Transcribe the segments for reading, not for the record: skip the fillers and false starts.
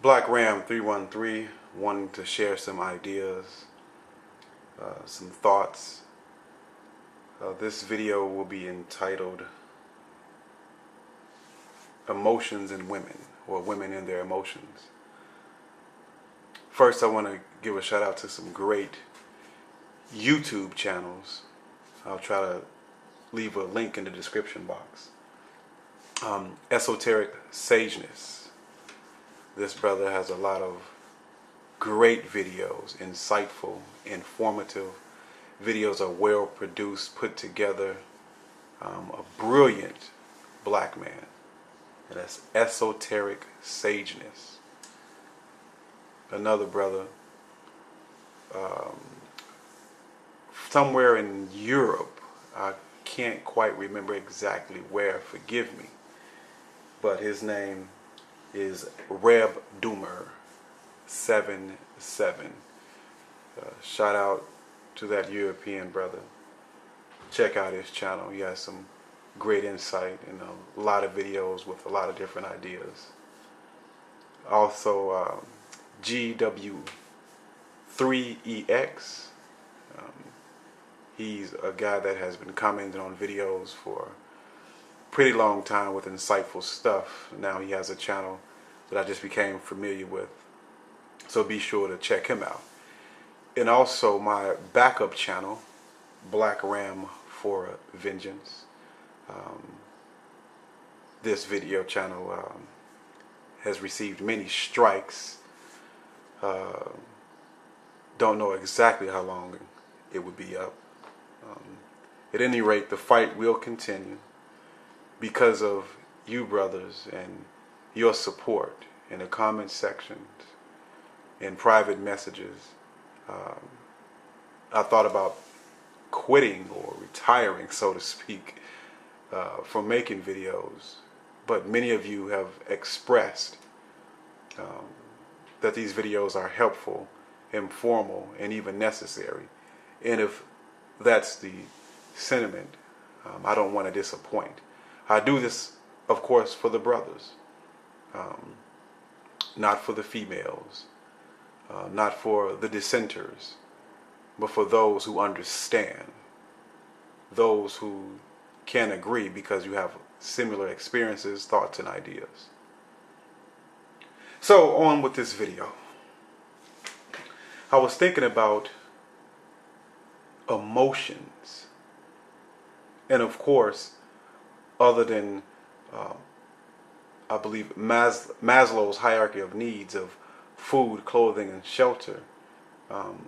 Black Ram 313 wanting to share some ideas, some thoughts. This video will be entitled Emotions in Women, or Women in Their Emotions. First, I want to give a shout out to some great YouTube channels. I'll try to leave a link in the description box. Esoteric Sageness. This brother has a lot of great videos, insightful, informative. Videos are well produced, put together. A brilliant black man. And that's Esoteric Sageness. Another brother, somewhere in Europe, I can't quite remember exactly where, forgive me, but his name is Reb Doomer 77. Shout out to that European brother. Check out his channel. He has some great insight and a lot of videos with a lot of different ideas. Also, GW3EX. He's a guy that has been commenting on videos for a pretty long time with insightful stuff. Now he has a channel that I just became familiar with. So be sure to check him out. And also my backup channel, Black Ram for Vengeance. This video channel has received many strikes. Don't know exactly how long it would be up. At any rate, the fight will continue because of you brothers and your support in the comment sections, in private messages. I thought about quitting or retiring, so to speak, from making videos, but many of you have expressed that these videos are helpful, informal, and even necessary. And if that's the sentiment, I don't want to disappoint. I do this, of course, for the brothers, not for the females, not for the dissenters, but for those who understand, those who can agree because you have similar experiences, thoughts, and ideas. So on with this video. I was thinking about emotions. And of course, other than, I believe, Maslow's hierarchy of needs of food, clothing, and shelter,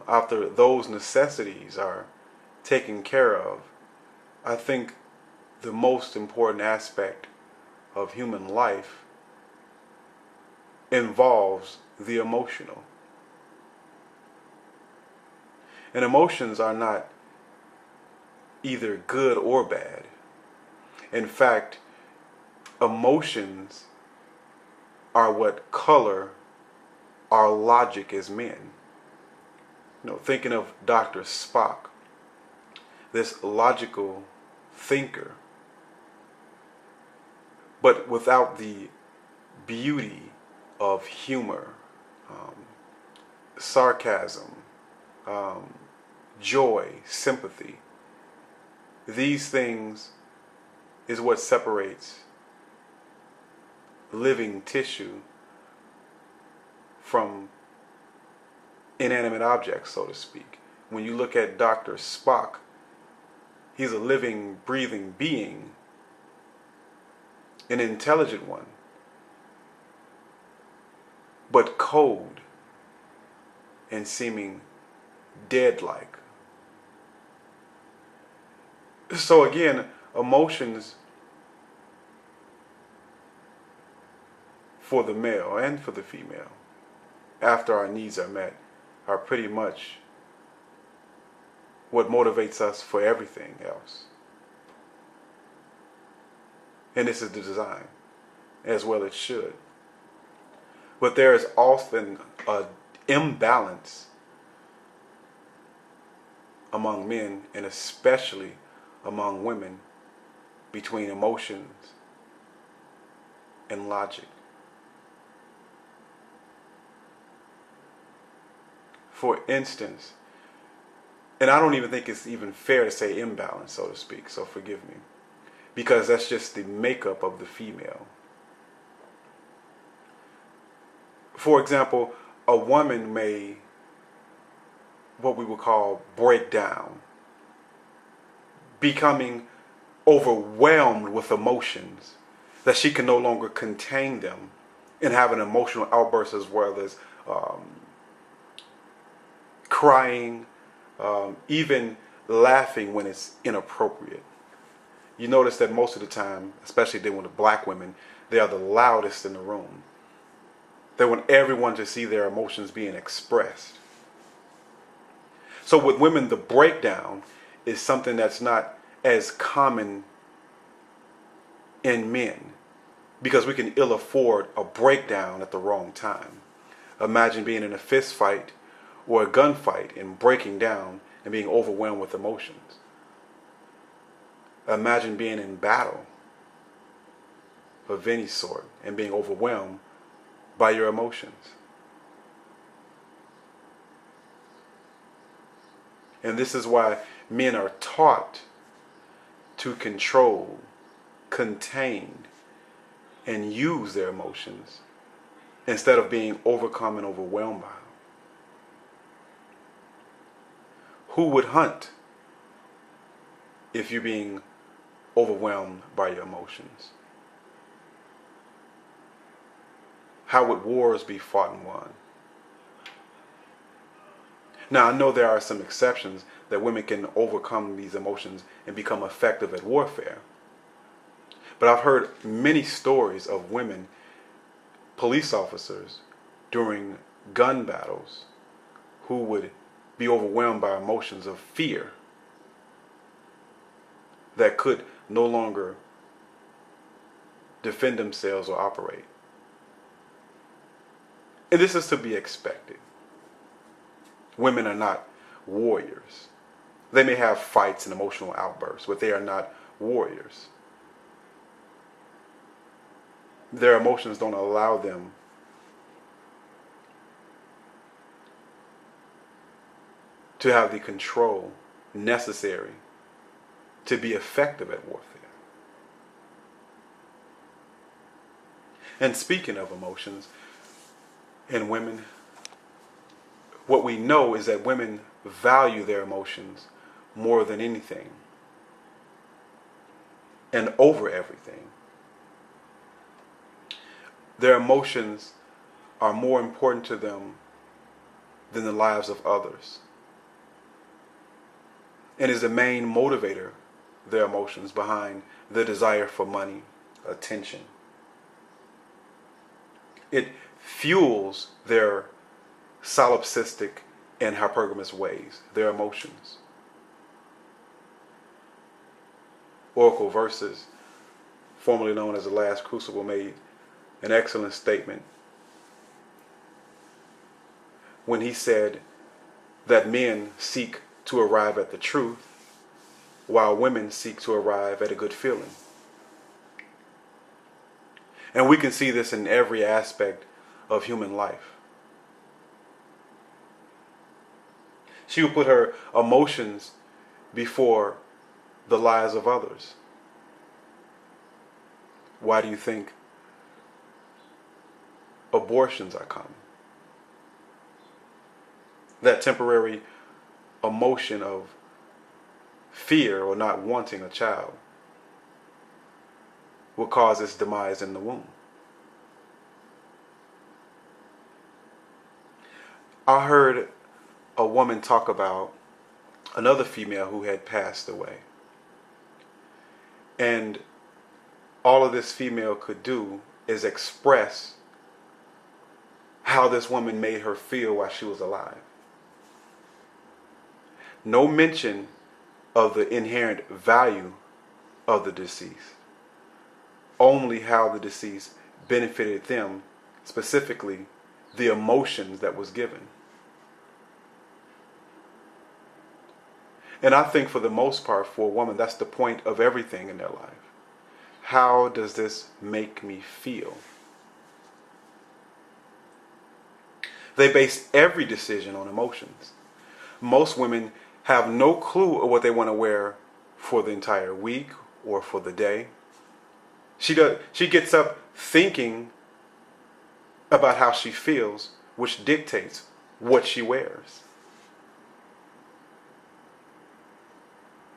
after those necessities are taken care of, I think the most important aspect of human life involves the emotional. And emotions are not either good or bad. In fact, emotions are what color our logic as men. You know, thinking of Dr. Spock, this logical thinker, but without the beauty of humor, sarcasm, joy, sympathy. These things is what separates living tissue from inanimate objects, so to speak. When you look at Dr. Spock, he's a living, breathing being, an intelligent one, but cold and seeming dead-like. So again, emotions for the male and for the female, after our needs are met, are pretty much what motivates us for everything else. And this is the design, as well it should. But there is often an imbalance among men, and especially among women, between emotions and logic. for instance, and I don't even think it's even fair to say imbalance, so to speak, so forgive me, because that's just the makeup of the female. For example, a woman may, what we would call, break down, becoming overwhelmed with emotions that she can no longer contain them, and have an emotional outburst, as well as crying, even laughing when it's inappropriate. You notice that most of the time, especially dealing with the black women, they are the loudest in the room. They want everyone to see their emotions being expressed. So with women, the breakdown is something that's not as common in men, because we can ill afford a breakdown at the wrong time. Imagine being in a fist fight or a gunfight and breaking down and being overwhelmed with emotions. Imagine being in battle of any sort and being overwhelmed by your emotions. And this is why men are taught to control, contain, and use their emotions instead of being overcome and overwhelmed by them. Who would hunt if you're being overwhelmed by your emotions? How would wars be fought and won? Now, I know there are some exceptions that women can overcome these emotions and become effective at warfare. But I've heard many stories of women, police officers, during gun battles, who would be overwhelmed by emotions of fear that could no longer defend themselves or operate. And this is to be expected. Women are not warriors. They may have fights and emotional outbursts, but they are not warriors. Their emotions don't allow them to have the control necessary to be effective at warfare. And speaking of emotions in women, what we know is that women value their emotions more than anything and over everything. Their emotions are more important to them than the lives of others, and is the main motivator, their emotions, behind the desire for money, attention. It fuels their solipsistic and hypergamous ways, their emotions. Oracle Verses, formerly known as The Last Crucible, made an excellent statement when he said that men seek to arrive at the truth while women seek to arrive at a good feeling. And we can see this in every aspect of human life. She would put her emotions before the lives of others. Why do you think abortions are common? That temporary emotion of fear or not wanting a child will cause its demise in the womb. I heard a woman talk about another female who had passed away. And all of this female could do is express how this woman made her feel while she was alive. No mention of the inherent value of the deceased, only how the deceased benefited them, specifically the emotions that was given. And I think for the most part, for a woman, that's the point of everything in their life. How does this make me feel? They base every decision on emotions. Most women have no clue of what they want to wear for the entire week or for the day. She gets up thinking about how she feels, which dictates what she wears.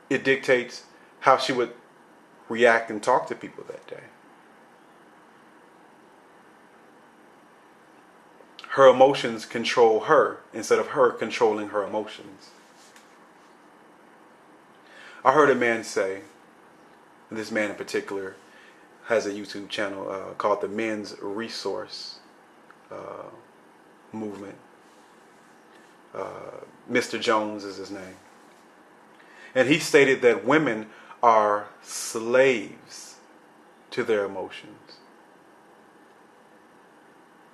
It dictates how she would react and talk to people that day. Her emotions control her instead of her controlling her emotions. I heard a man say, this man in particular has a YouTube channel called the Men's Resource Movement. Mr. Jones is his name. And he stated that women are slaves to their emotions.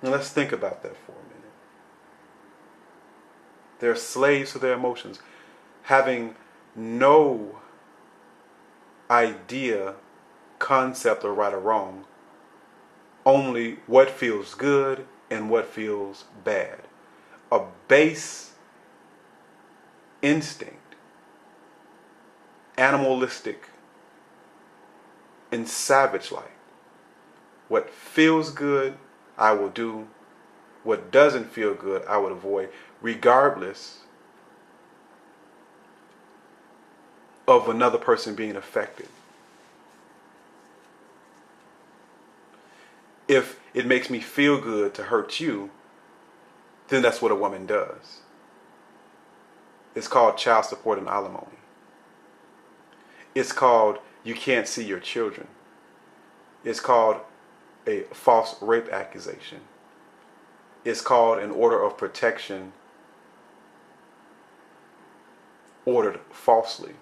Now let's think about that for a minute. They're slaves to their emotions, having no idea, concept, or right or wrong, only what feels good and what feels bad. A base instinct, animalistic and savage-like. What feels good, I will do. What doesn't feel good, I would avoid, regardless of another person being affected. If it makes me feel good to hurt you, then that's what a woman does. It's called child support and alimony. It's called you can't see your children. It's called a false rape accusation. It's called an order of protection ordered falsely.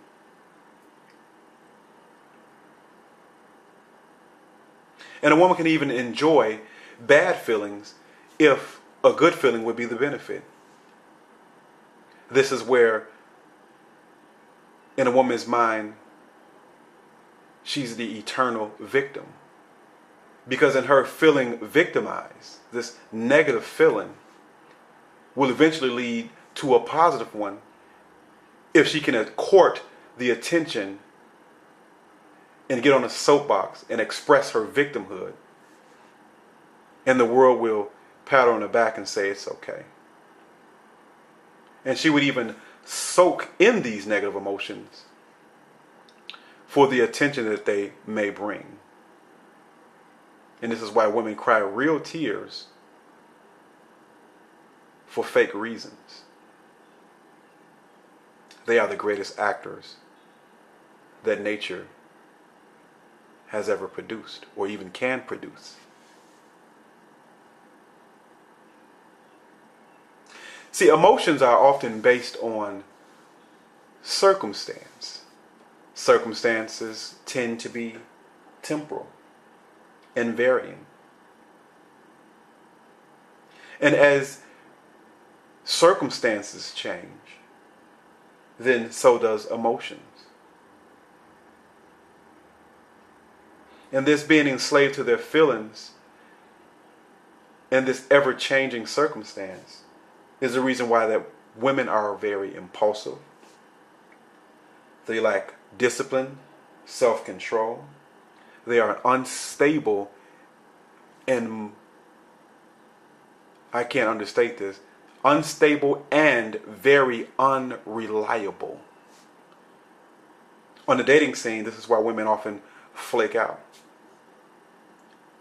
And a woman can even enjoy bad feelings if a good feeling would be the benefit. This is where, in a woman's mind, she's the eternal victim. Because in her feeling victimized, this negative feeling will eventually lead to a positive one if she can court the attention and get on a soapbox and express her victimhood. And the world will pat her on the back and say it's okay. And she would even soak in these negative emotions for the attention that they may bring. And this is why women cry real tears for fake reasons. They are the greatest actors that nature has ever produced or even can produce. See, emotions are often based on circumstance. Circumstances tend to be temporal and varying. And as circumstances change, then so does emotions. And this being enslaved to their feelings and this ever-changing circumstance is the reason why that women are very impulsive. They lack discipline, self-control. They are unstable and, I can't understate this, unstable and very unreliable. On the dating scene, this is why women often flake out.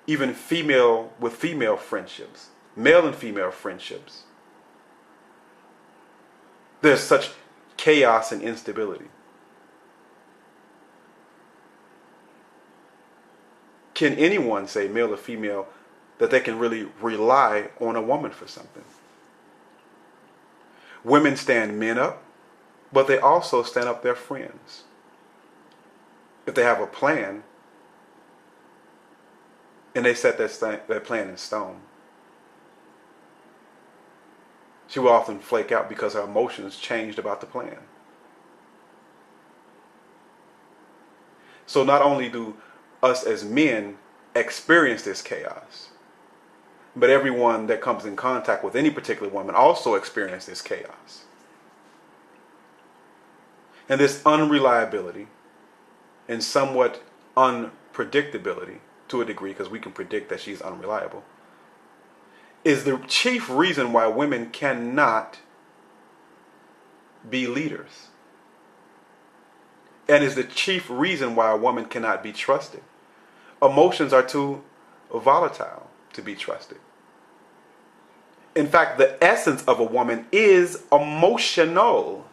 Even female with female friendships, male and female friendships, there's such chaos and instability. Can anyone say, male or female, that they can really rely on a woman for something? Women stand men up, but they also stand up their friends. If they have a plan, and they set that plan in stone, she will often flake out because her emotions changed about the plan. So not only do us as men experience this chaos, But everyone that comes in contact with any particular woman also experiences chaos. And this unreliability and somewhat unpredictability to a degree, because we can predict that she's unreliable, is the chief reason why women cannot be leaders. And is the chief reason why a woman cannot be trusted. Emotions are too volatile to be trusted. In fact, the essence of a woman is emotional.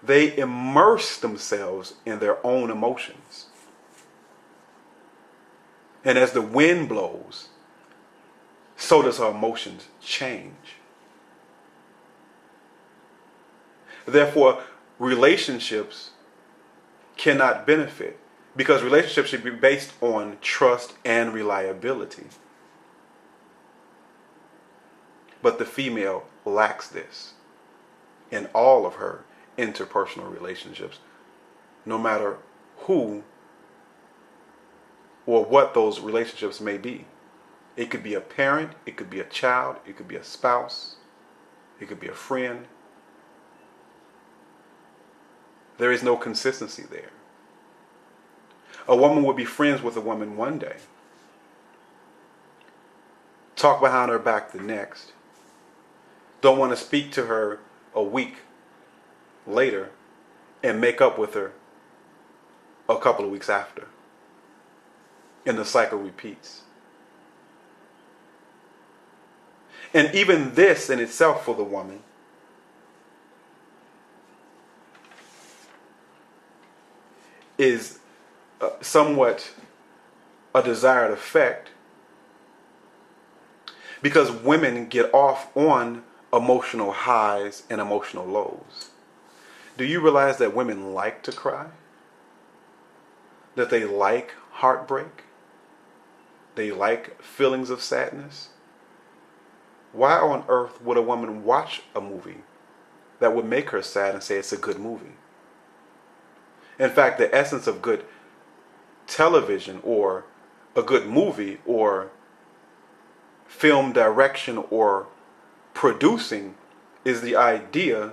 They immerse themselves in their own emotions. And as the wind blows, so does her emotions change. Therefore, relationships cannot benefit, because relationships should be based on trust and reliability. But the female lacks this in all of her interpersonal relationships, no matter who or what those relationships may be. It could be a parent, it could be a child, it could be a spouse, it could be a friend. There is no consistency there. A woman would be friends with a woman one day, talk behind her back the next, don't want to speak to her a week later, and make up with her a couple of weeks after. And the cycle repeats. And even this in itself for the woman is somewhat a desired effect, because women get off on emotional highs and emotional lows. Do you realize that women like to cry? That they like heartbreak? They like feelings of sadness? Why on earth would a woman watch a movie that would make her sad and say it's a good movie? In fact, the essence of good television or a good movie or film direction or producing is the idea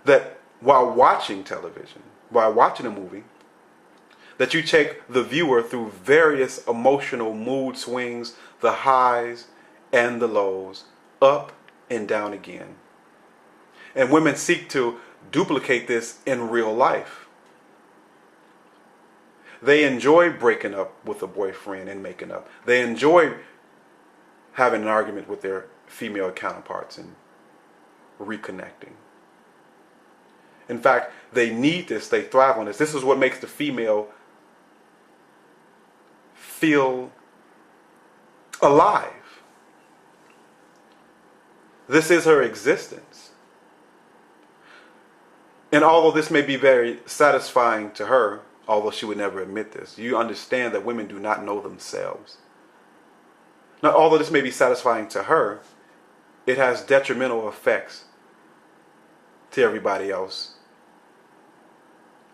that while watching television, while watching a movie, that you take the viewer through various emotional mood swings, the highs and the lows, up and down again. And women seek to duplicate this in real life. They enjoy breaking up with a boyfriend and making up. They enjoy having an argument with their female counterparts and reconnecting. In fact, they need this, they thrive on this. This is what makes the female feel alive. This is her existence. And although this may be very satisfying to her, although she would never admit this, you understand that women do not know themselves. Now, although this may be satisfying to her, it has detrimental effects to everybody else,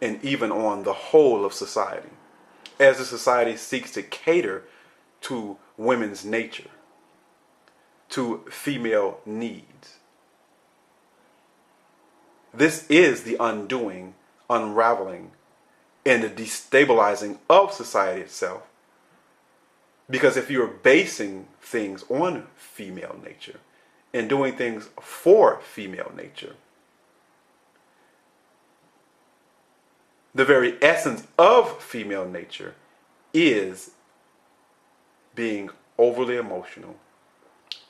and even on the whole of society, as the society seeks to cater to women's nature, to female needs. This is the undoing, unraveling, and the destabilizing of society itself. Because if you're basing things on female nature and doing things for female nature, the very essence of female nature is being overly emotional,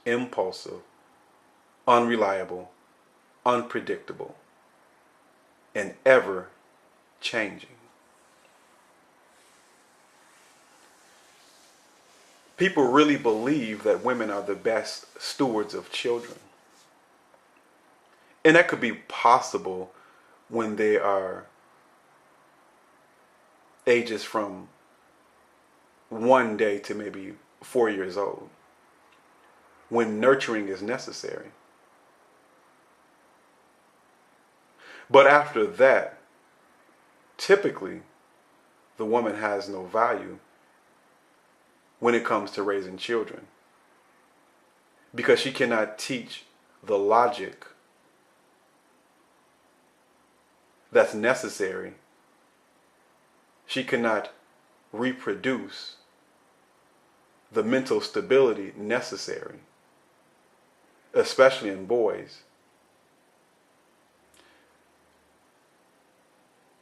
impulsive, unreliable, unpredictable, and ever changing. People really believe that women are the best stewards of children. And that could be possible when they are ages from 1 day to maybe 4 years old, when nurturing is necessary. But after that, typically, the woman has no value when it comes to raising children, because she cannot teach the logic that's necessary. She cannot reproduce the mental stability necessary, especially in boys,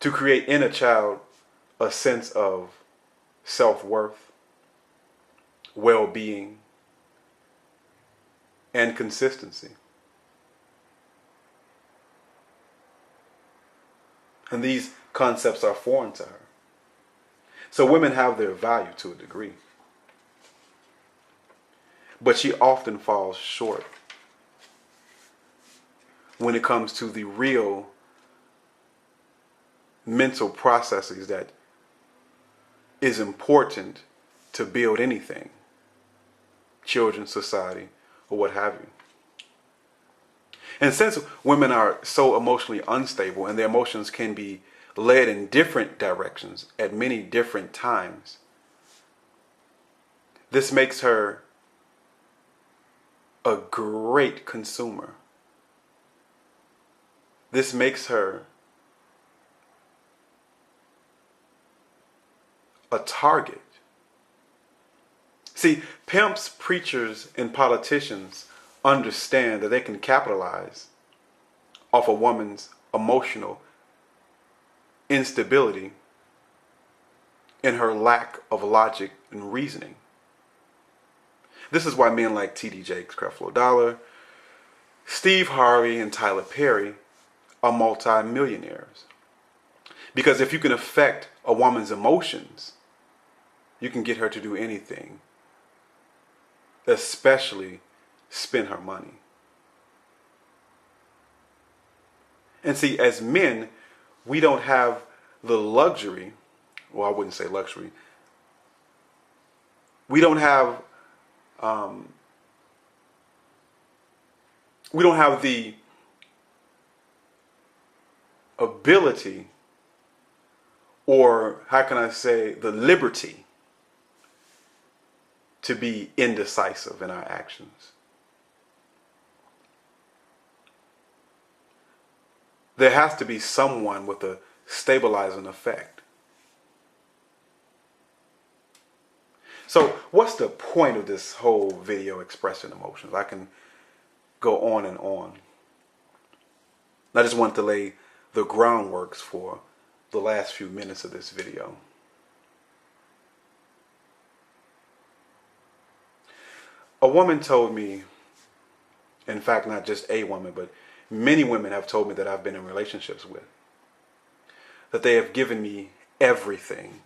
to create in a child a sense of self-worth, well-being, and consistency. And these concepts are foreign to her. So women have their value to a degree, but she often falls short when it comes to the real mental processes that is important to build anything, children, society, or what have you. And since women are so emotionally unstable and their emotions can be led in different directions at many different times, this makes her a great consumer. This makes her a target. See, pimps, preachers, and politicians understand that they can capitalize off a woman's emotional instability and her lack of logic and reasoning. This is why men like T.D. Jakes, Creflo Dollar, Steve Harvey, and Tyler Perry are multi-millionaires. Because if you can affect a woman's emotions, you can get her to do anything, especially spend her money. And see, as men, we don't have the luxury, well, I wouldn't say luxury, we don't have the ability, or how can I say, the liberty to be indecisive in our actions. There has to be someone with a stabilizing effect. So what's the point of this whole video expressing emotions? I can go on and on. I just want to lay the groundworks for the last few minutes of this video. A woman told me, in fact, not just a woman, but many women have told me that I've been in relationships with, that they have given me everything.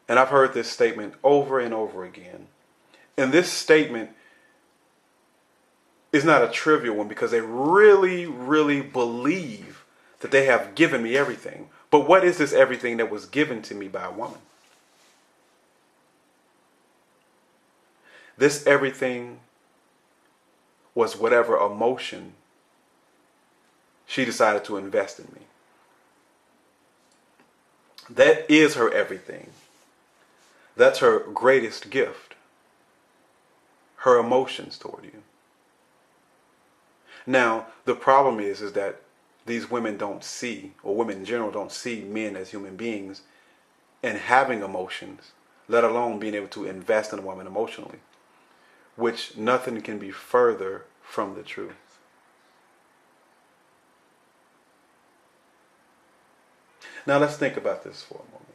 And I've heard this statement over and over again. And this statement is not a trivial one, because they really, really believe that they have given me everything. But what is this everything that was given to me by a woman? This everything was whatever emotion she decided to invest in me. That is her everything. That's her greatest gift. Her emotions toward you. Now, the problem is that these women don't see, or women in general don't see men as human beings and having emotions, let alone being able to invest in a woman emotionally, which nothing can be further from the truth. Now let's think about this for a moment.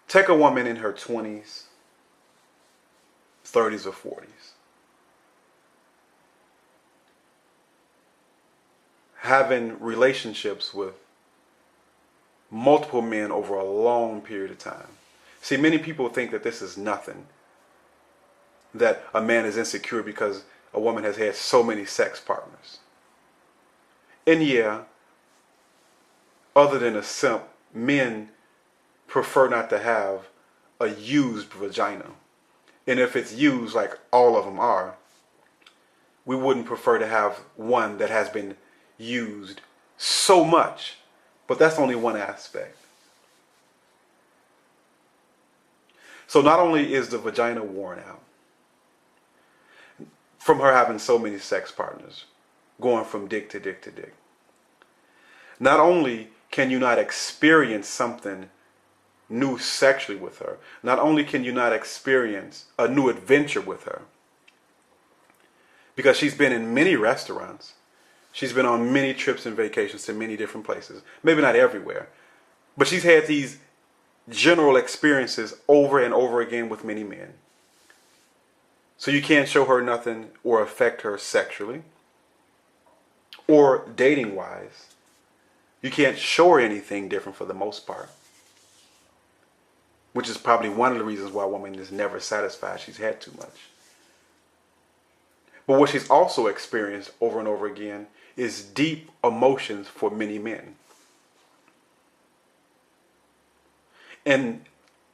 Take a woman in her 20s, 30s, or 40s. Having relationships with multiple men over a long period of time. See, many people think that this is nothing, that a man is insecure because a woman has had so many sex partners. And yeah, other than a simp, men prefer not to have a used vagina. And if it's used, like all of them are, we wouldn't prefer to have one that has been used so much But that's only one aspect. So not only is the vagina worn out from her having so many sex partners, going from dick to dick to dick, not only can you not experience something new sexually with her, not only can you not experience a new adventure with her, because she's been in many restaurants, she's been on many trips and vacations to many different places, maybe not everywhere, but she's had these general experiences over and over again with many men. So you can't show her nothing or affect her sexually or dating wise. You can't show her anything different for the most part, which is probably one of the reasons why a woman is never satisfied. She's had too much. But what she's also experienced over and over again is deep emotions for many men. And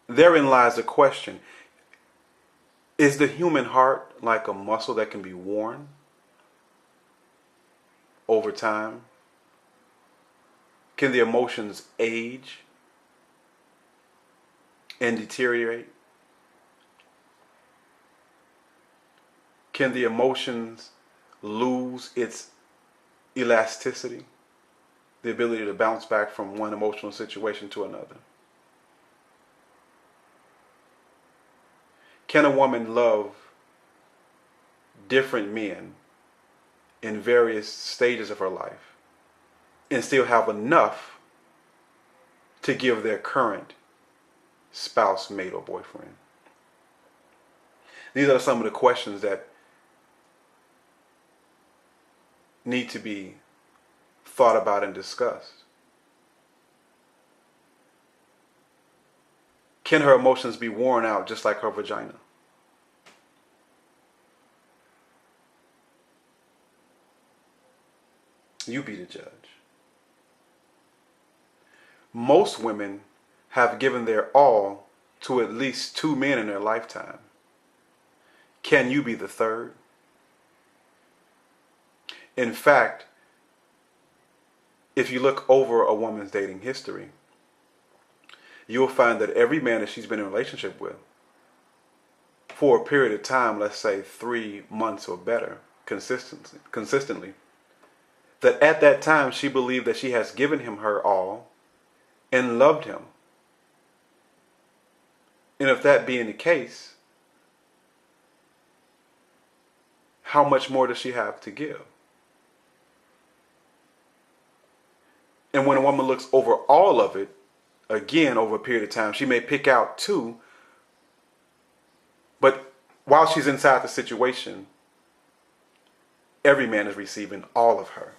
therein lies the question, is the human heart like a muscle that can be worn over time? Can the emotions age and deteriorate? Can the emotions lose its elasticity, the ability to bounce back from one emotional situation to another? Can a woman love different men in various stages of her life and still have enough to give their current spouse, mate, or boyfriend? These are some of the questions that need to be thought about and discussed. Can her emotions be worn out just like her vagina? You be the judge. Most women have given their all to at least 2 men in their lifetime. Can you be the third? In fact, if you look over a woman's dating history, you'll find that every man that she's been in a relationship with for a period of time, let's say 3 months or better, consistently, that at that time she believed that she has given him her all and loved him. And if that being the case, how much more does she have to give? And when a woman looks over all of it, again, over a period of time, she may pick out 2, but while she's inside the situation, every man is receiving all of her.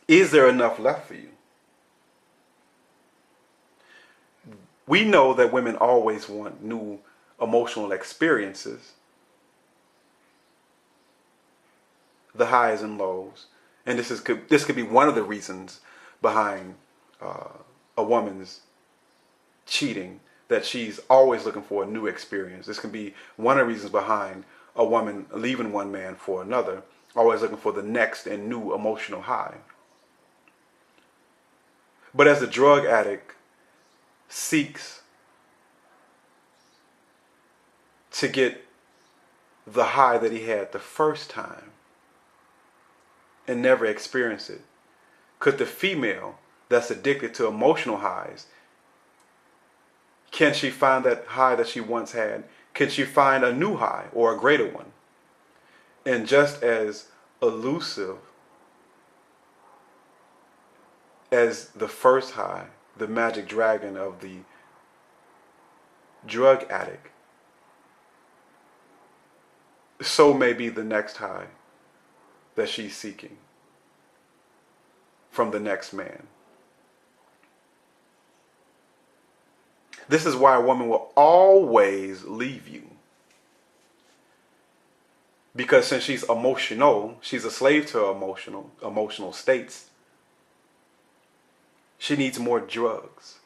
Is there enough left for you? We know that women always want new emotional experiences, the highs and lows, and this could be one of the reasons behind a woman's cheating, that she's always looking for a new experience. This can be one of the reasons behind a woman leaving one man for another, always looking for the next and new emotional high. But as the drug addict seeks to get the high that he had the first time and never experience it, could the female that's addicted to emotional highs, can she find that high that she once had? Can she find a new high or a greater one? And just as elusive as the first high, the magic dragon of the drug addict, so may be the next high that she's seeking from the next man. This is why a woman will always leave you. Because since she's emotional, she's a slave to her emotional states. She needs more drugs.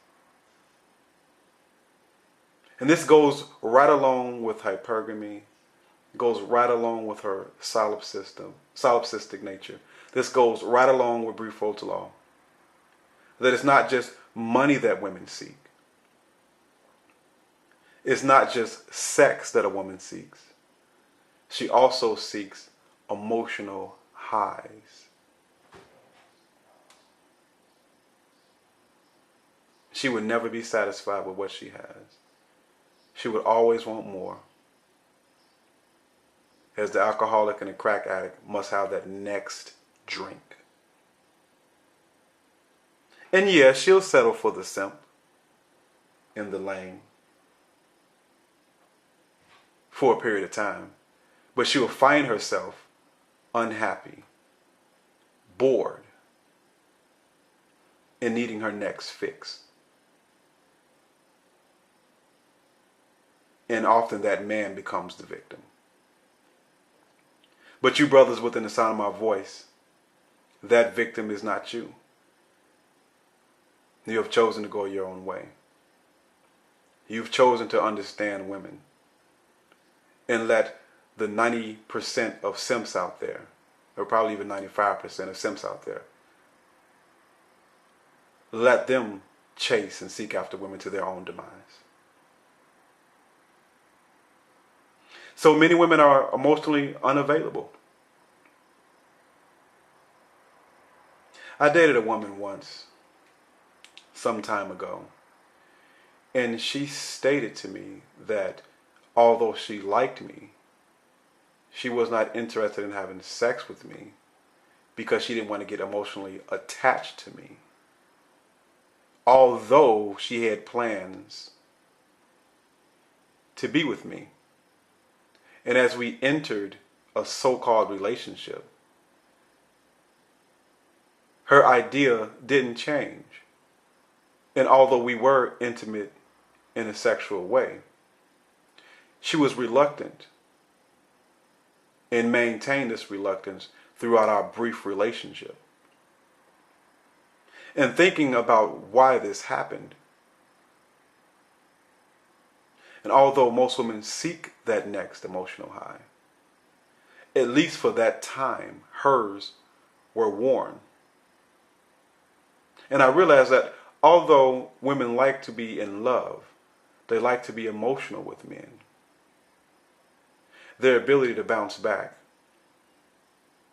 And this goes right along with hypergamy, goes right along with her solipsistic nature. This goes right along with Bruford's law. That it's not just money that women seek. It's not just sex that a woman seeks. She also seeks emotional highs. She would never be satisfied with what she has. She would always want more. As the alcoholic and the crack addict must have that next drink. And yeah, she'll settle for the simp in the lane for a period of time. But she will find herself unhappy, bored, and needing her next fix. And often that man becomes the victim. But you brothers within the sound of my voice, that victim is not you. You have chosen to go your own way. You've chosen to understand women and let the 90% of simps out there, or probably even 95% of simps out there, let them chase and seek after women to their own demise. So many women are emotionally unavailable. I dated a woman once, some time ago, and she stated to me that although she liked me, she was not interested in having sex with me because she didn't want to get emotionally attached to me. Although she had plans to be with me. And as we entered a so-called relationship, her idea didn't change. And although we were intimate in a sexual way, she was reluctant and maintained this reluctance throughout our brief relationship. And thinking about why this happened, and although most women seek that next emotional high, at least for that time, hers were worn. And I realized that although women like to be in love, they like to be emotional with men. Their ability to bounce back,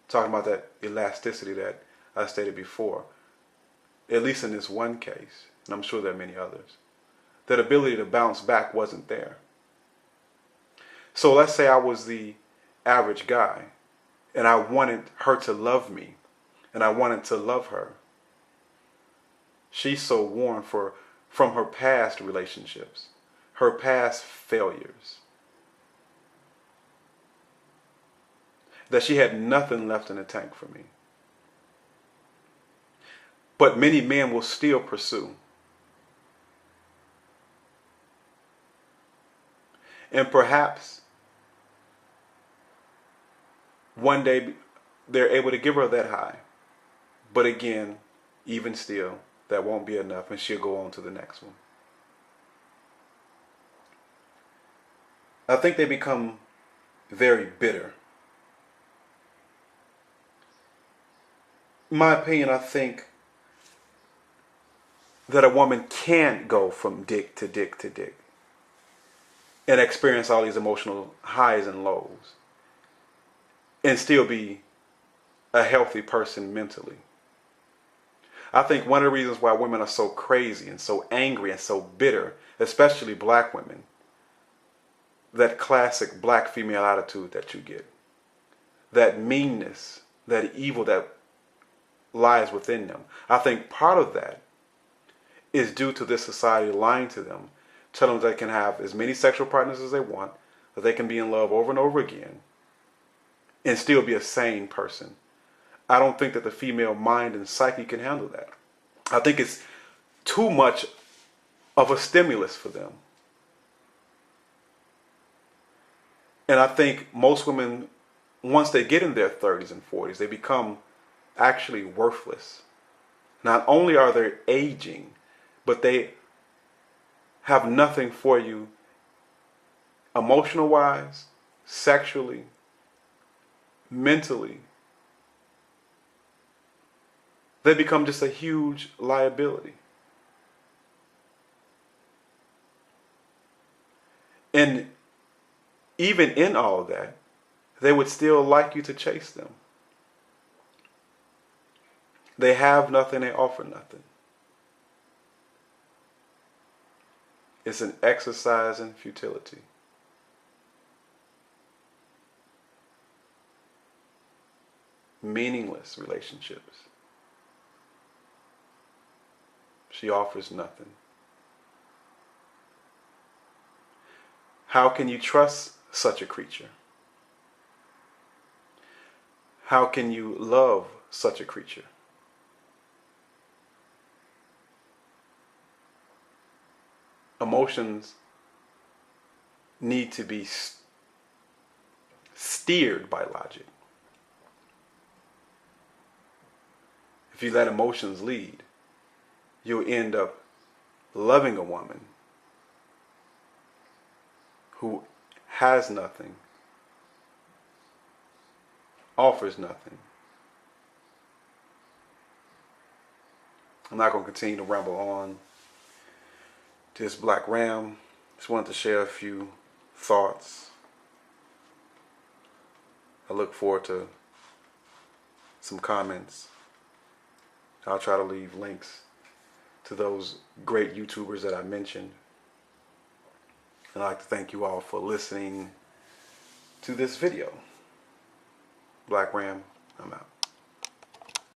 talking about that elasticity that I stated before, at least in this one case, and I'm sure there are many others, that ability to bounce back wasn't there. So let's say I was the average guy, and I wanted her to love me, and I wanted to love her. She's so worn from her past relationships, her past failures, that she had nothing left in the tank for me. But many men will still pursue. And perhaps one day they're able to give her that high. But again, even still, that won't be enough, and she'll go on to the next one. I think they become very bitter. In my opinion, I think that a woman can't go from dick to dick to dick and experience all these emotional highs and lows and still be a healthy person mentally. I think one of the reasons why women are so crazy and so angry and so bitter, especially black women, that classic black female attitude that you get, that meanness, that evil that lies within them. I think part of that is due to this society lying to them, telling them they can have as many sexual partners as they want, that they can be in love over and over again, and still be a sane person. I don't think that the female mind and psyche can handle that. I think it's too much of a stimulus for them. And I think most women, once they get in their 30s and 40s, they become actually worthless. Not only are they aging, but they have nothing for you emotional-wise, sexually, mentally, they become just a huge liability. And even in all of that, they would still like you to chase them. They have nothing, they offer nothing. It's an exercise in futility. Meaningless relationships. She offers nothing. How can you trust such a creature? How can you love such a creature? Emotions need to be steered by logic. If you let emotions lead, you'll end up loving a woman who has nothing, offers nothing. I'm not going to continue to ramble on. This Black Ram, just wanted to share a few thoughts. I look forward to some comments. I'll try to leave links to those great YouTubers that I mentioned. And I'd like to thank you all for listening to this video. Black Ram, I'm out.